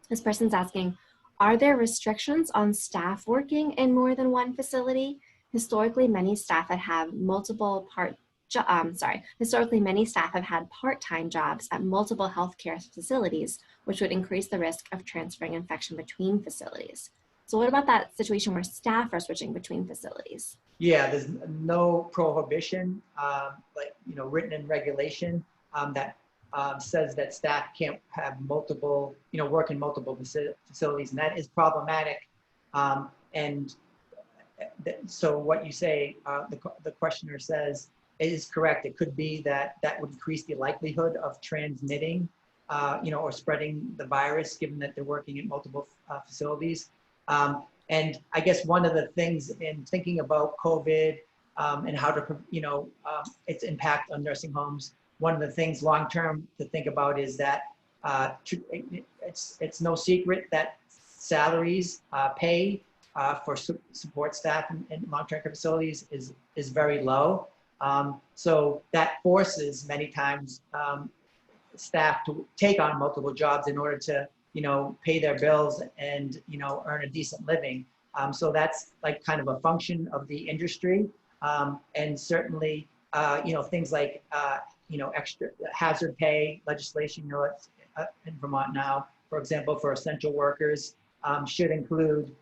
This person's asking, are there restrictions on staff working in more than one facility? Historically, many staff have had part-time jobs at multiple healthcare facilities, which would increase the risk of transferring infection between facilities. So what about that situation where staff are switching between facilities? Yeah, there's no prohibition, written in regulation that says that staff can't have work in multiple facilities, and that is problematic. So what you say, the questioner says, is correct. It could be that would increase the likelihood of transmitting, or spreading the virus, given that they're working in multiple facilities. And I guess one of the things in thinking about COVID and how to, its impact on nursing homes, one of the things long-term to think about is that it's no secret that salaries pay for support staff in long-term care facilities is very low. So that forces many times staff to take on multiple jobs in order to pay their bills and, earn a decent living. So that's like kind of a function of the industry. And certainly, things like, extra hazard pay legislation, in Vermont now, for example, for essential workers, should include,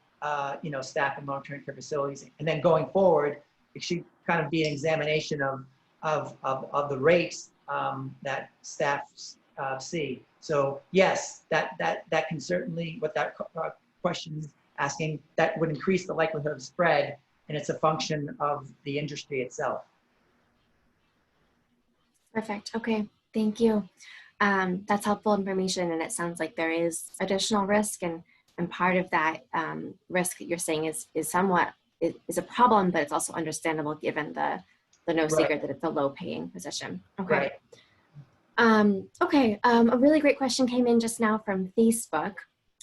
staff in long-term care facilities. And then going forward, it should kind of be an examination of the rates that staff see. So yes, that can certainly, what that question is asking, that would increase the likelihood of spread, and it's a function of the industry itself. Perfect. Okay, thank you. That's helpful information, and it sounds like there is additional risk, and part of that risk that you're saying is a problem, but it's also understandable given the no secret that it's a low-paying position. Okay. Right. A really great question came in just now from Facebook.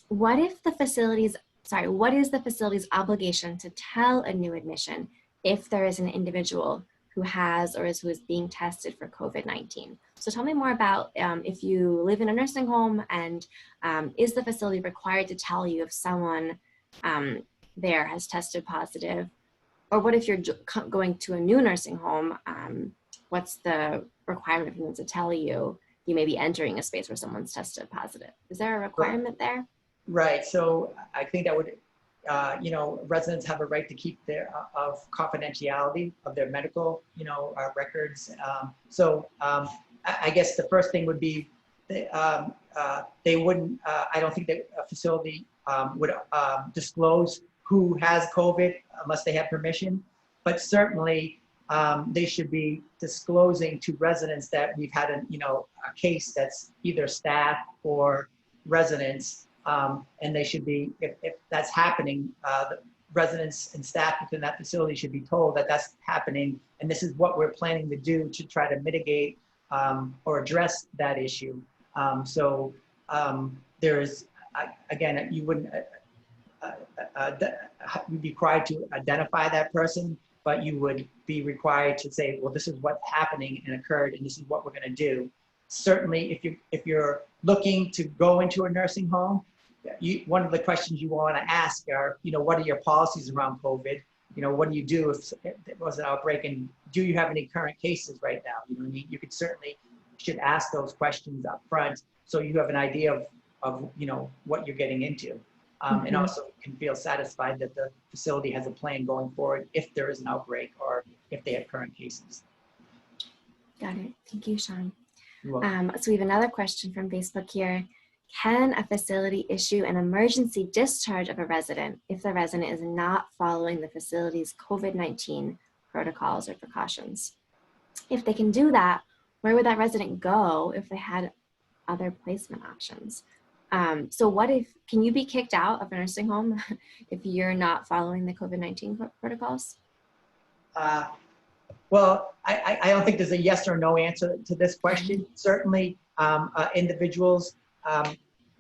What is the facility's obligation to tell a new admission if there is an individual who has or who is being tested for COVID-19. So tell me more about if you live in a nursing home, and is the facility required to tell you if someone there has tested positive? Or what if you're going to a new nursing home? What's the requirement for them to tell you you may be entering a space where someone's tested positive? Is there a requirement there? Right. So I think that would, residents have a right to keep their of confidentiality of their medical, records. I guess the first thing would be they wouldn't. I don't think that a facility would disclose who has COVID unless they have permission. But certainly they should be disclosing to residents that we've had a case that's either staff or residents. And they should be, if that's happening, the residents and staff within that facility should be told that that's happening, and this is what we're planning to do to try to mitigate or address that issue. There is, again, you wouldn't you'd be required to identify that person, but you would be required to say, well, this is what's happening and occurred, and this is what we're going to do. Certainly, if you're looking to go into a nursing home, one of the questions you want to ask are, what are your policies around COVID? What do you do if there was an outbreak, and do you have any current cases right now? You could certainly should ask those questions up front, so you have an idea of what you're getting into, and also can feel satisfied that the facility has a plan going forward if there is an outbreak or if they have current cases. Got it. Thank you, Sean. So we have another question from Facebook here. Can a facility issue an emergency discharge of a resident if the resident is not following the facility's COVID-19 protocols or precautions? If they can do that, where would that resident go if they had other placement options? So can you be kicked out of a nursing home if you're not following the COVID-19 protocols? Well, I don't think there's a yes or no answer to this question. Certainly, individuals,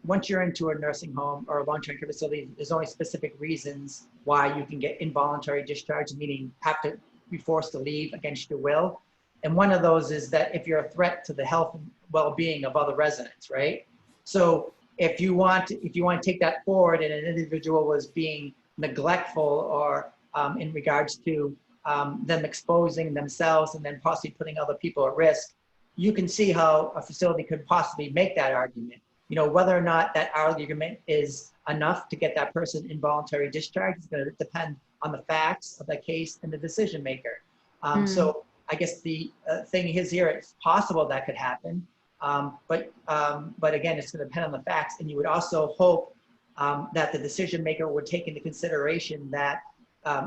once you're into a nursing home or a long-term care facility, there's only specific reasons why you can get involuntary discharge, meaning have to be forced to leave against your will. And one of those is that if you're a threat to the health and well-being of other residents, right? So if you want to take that forward, and an individual was being neglectful or in regards to them exposing themselves and then possibly putting other people at risk, you can see how a facility could possibly make that argument. Whether or not that argument is enough to get that person involuntary discharge is going to depend on the facts of the case and the decision maker. So I guess the thing is here, it's possible that could happen, but again, it's going to depend on the facts. And you would also hope that the decision maker would take into consideration that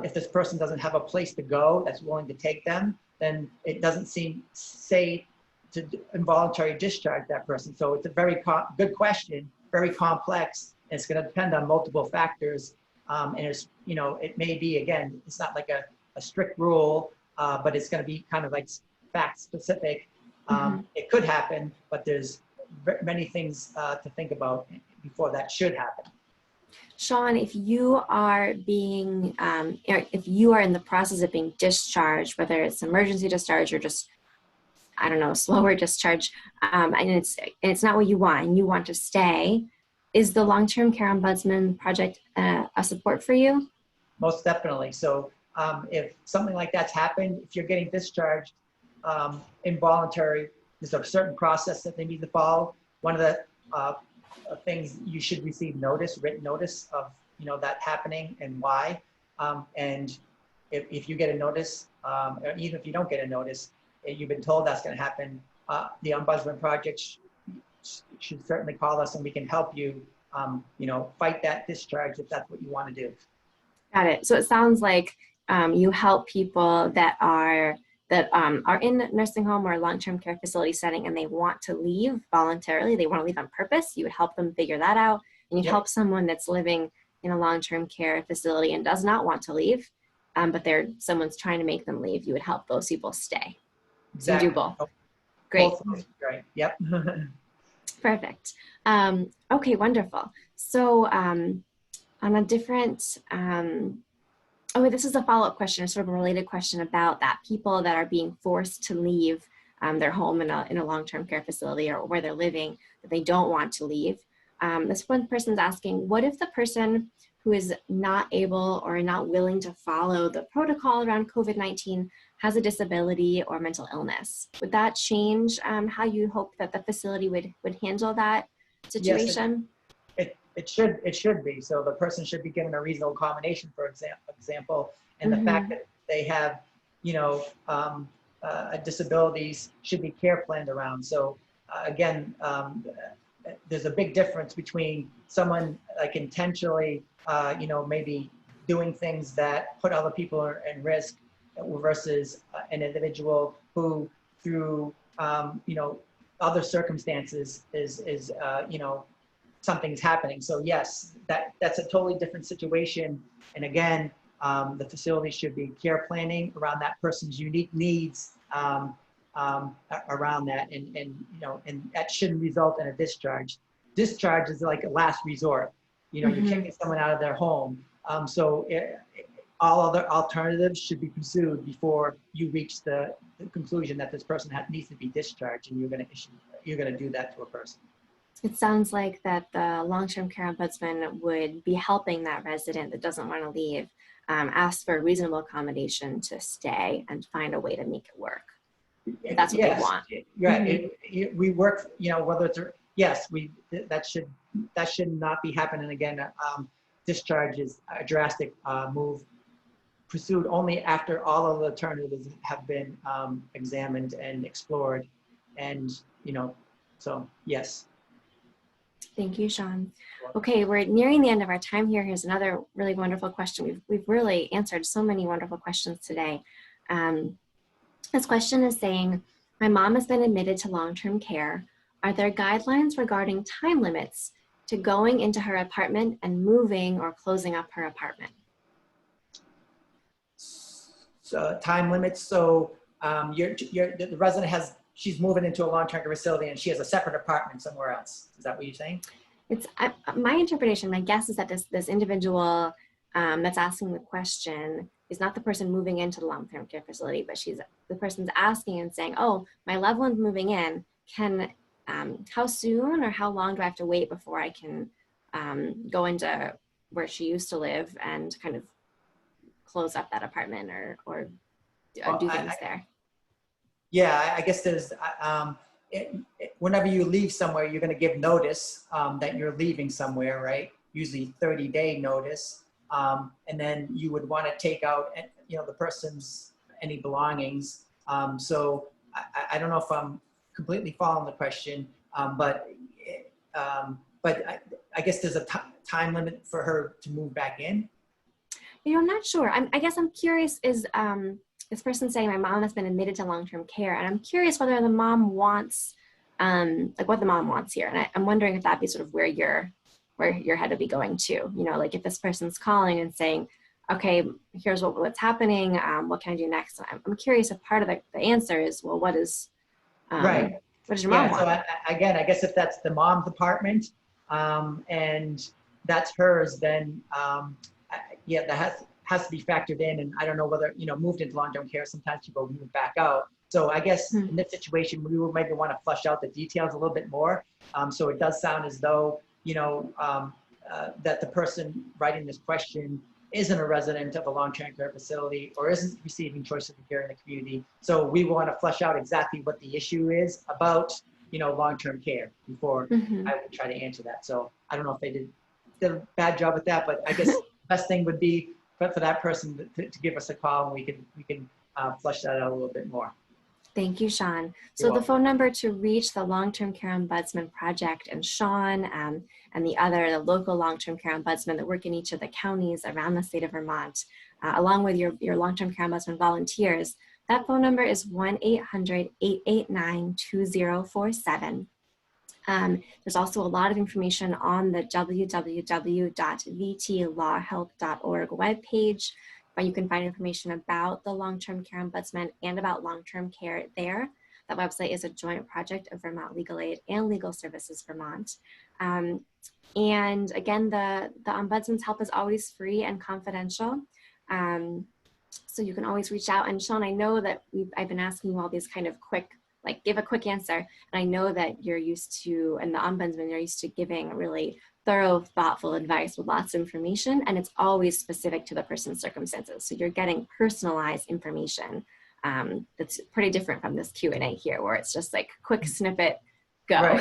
if this person doesn't have a place to go that's willing to take them, then it doesn't seem safe to involuntary discharge that person. So it's a very good question, very complex, and it's going to depend on multiple factors. And it's, it may be, again, it's not like a strict rule, but it's going to be kind of like fact specific. It could happen, but there's many things to think about before that should happen. Sean, if you are if you are in the process of being discharged, whether it's emergency discharge or just, I don't know, slower discharge, and it's not what you want, and you want to stay, is the Long-Term Care Ombudsman Project a support for you? Most definitely. So if something like that's happened, if you're getting discharged involuntary, there's a certain process that they need to follow. One of the things, you should receive written notice of that happening and why. And if you get a notice, or even if you don't get a notice, you've been told that's going to happen, the Ombudsman Project should certainly call us, and we can help you, fight that discharge if that's what you want to do. Got it. So it sounds like you help people that are in a nursing home or a long-term care facility setting, and they want to leave voluntarily. They want to leave on purpose. You would help them figure that out, and you help someone that's living in a long-term care facility and does not want to leave, but someone's trying to make them leave. You would help those people stay. Exactly. So you do both. Great. Both. Right. Yep. Perfect. Okay, wonderful. So on a different Oh, this is a follow-up question, sort of a related question about that. People that are being forced to leave their home in a long-term care facility or where they're living that they don't want to leave. This one person's asking, what if the person who is not able or not willing to follow the protocol around COVID-19 has a disability or mental illness? Would that change how you hope that the facility would handle that Yes, situation? it should be. So the person should be given a reasonable accommodation, for example, and the fact Mm-hmm. that they have, you know, disabilities should be care planned around. So again, there's a big difference between someone like intentionally, maybe doing things that put other people in risk versus an individual who, through, other circumstances, is something's happening. So yes, that's a totally different situation. And again, the facility should be care planning around that person's unique needs around that, and that shouldn't result in a discharge. Discharge is like a last resort. You're kicking someone out of their home. All other alternatives should be pursued before you reach the conclusion that this person needs to be discharged, and you're gonna do that to a person. It sounds like that the long-term care ombudsman would be helping that resident that doesn't want to leave, ask for a reasonable accommodation to stay and find a way to make it work. That's what they want. Right. We work, whether it's, yes, that should not be happening again. Discharge is a drastic move, pursued only after all of the alternatives have been examined and explored. And, so yes. Thank you, Sean. Okay, we're nearing the end of our time here. Here's another really wonderful question. We've really answered so many wonderful questions today. This question is saying, my mom has been admitted to long-term care. Are there guidelines regarding time limits to going into her apartment and moving or closing up her apartment? So time limits. So the resident she's moving into a long-term care facility and she has a separate apartment somewhere else. Is that what you're saying? It's my interpretation, my guess is that this individual that's asking the question is not the person moving into the long-term care facility, but the person's asking and saying, oh, my loved one's moving in. How soon or how long do I have to wait before I can go into where she used to live and kind of close up that apartment or do things there? Yeah, I guess there's, whenever you leave somewhere, you're going to give notice that you're leaving somewhere, right? Usually 30-day notice. And then you would want to take out, the person's any belongings. So I don't know if I'm completely following the question, but I guess there's a time limit for her to move back in. I'm not sure. I guess I'm curious is, this person saying my mom has been admitted to long-term care, and I'm curious whether the mom wants, like what the mom wants here. And I'm wondering if that'd be sort of where your head would be going to, like if this person's calling and saying, okay, here's what's happening. What can I do next? I'm curious if part of the answer is, well, what does your mom want? So again, I guess if that's the mom's apartment and that's hers, then that has to be factored in. And I don't know whether, moved into long-term care, sometimes people move back out. So I guess in this situation, we will maybe want to flesh out the details a little bit more. So it does sound as though, that the person writing this question isn't a resident of a long-term care facility or isn't receiving choice of care in the community. So we want to flesh out exactly what the issue is about, long-term care before I would try to answer that. So I don't know if they did a bad job at that, but I guess the best thing would be for that person to give us a call and we can flesh that out a little bit more. Thank you, Sean. So the phone number to reach the Long-Term Care Ombudsman Project and Sean and the local long-term care ombudsman that work in each of the counties around the state of Vermont, along with your long-term care ombudsman volunteers, that phone number is 1-800-889-2047. There's also a lot of information on the www.vtlawhelp.org webpage, where you can find information about the long-term care ombudsman and about long-term care there. That website is a joint project of Vermont Legal Aid and Legal Services Vermont. And again, the ombudsman's help is always free and confidential. So you can always reach out. And Sean, I know that I've been asking you all these kind of quick, like give a quick answer. And I know that you're used to, and the ombudsman, you're used to giving really thorough, thoughtful advice with lots of information. And it's always specific to the person's circumstances. So you're getting personalized information that's pretty different from this Q&A here, where it's just like quick snippet, go.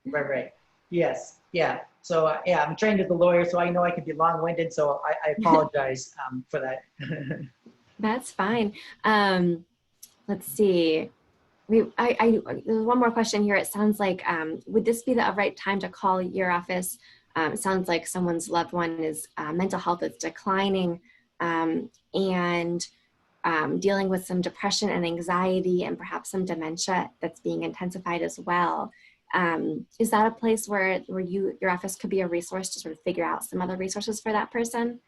Right, right. Yes, yeah. So yeah, I'm trained as a lawyer, so I know I can be long-winded, so I apologize for that. That's fine. Let's see. There's one more question here. It sounds like, would this be the right time to call your office? It sounds like someone's loved one is mental health is declining and dealing with some depression and anxiety and perhaps some dementia that's being intensified as well. Is that a place where your office could be a resource to sort of figure out some other resources for that person?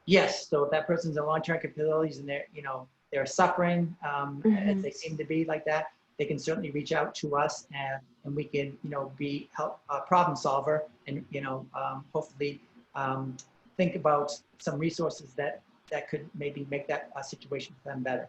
Yes, so if that person's in long-term capabilities and they're suffering, as they seem to be like that, they can certainly reach out to us and we can, be a problem solver and, hopefully think about some resources that could maybe make that situation for them better.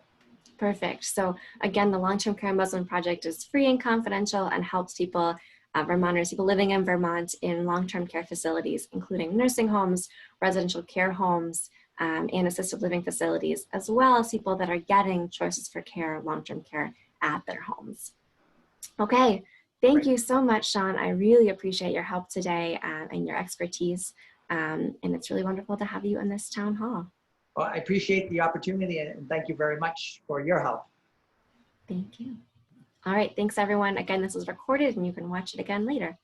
Perfect. So again, the Long-Term Care Ombudsman Project is free and confidential and helps people, Vermonters, people living in Vermont in long-term care facilities, including nursing homes, residential care homes, and assisted living facilities, as well as people that are getting choices for care, long-term care at their homes. Okay, thank you so much, Sean. I really appreciate your help today and your expertise. And it's really wonderful to have you in this town hall. Well, I appreciate the opportunity and thank you very much for your help. Thank you. All right, thanks everyone. Again, this was recorded and you can watch it again later.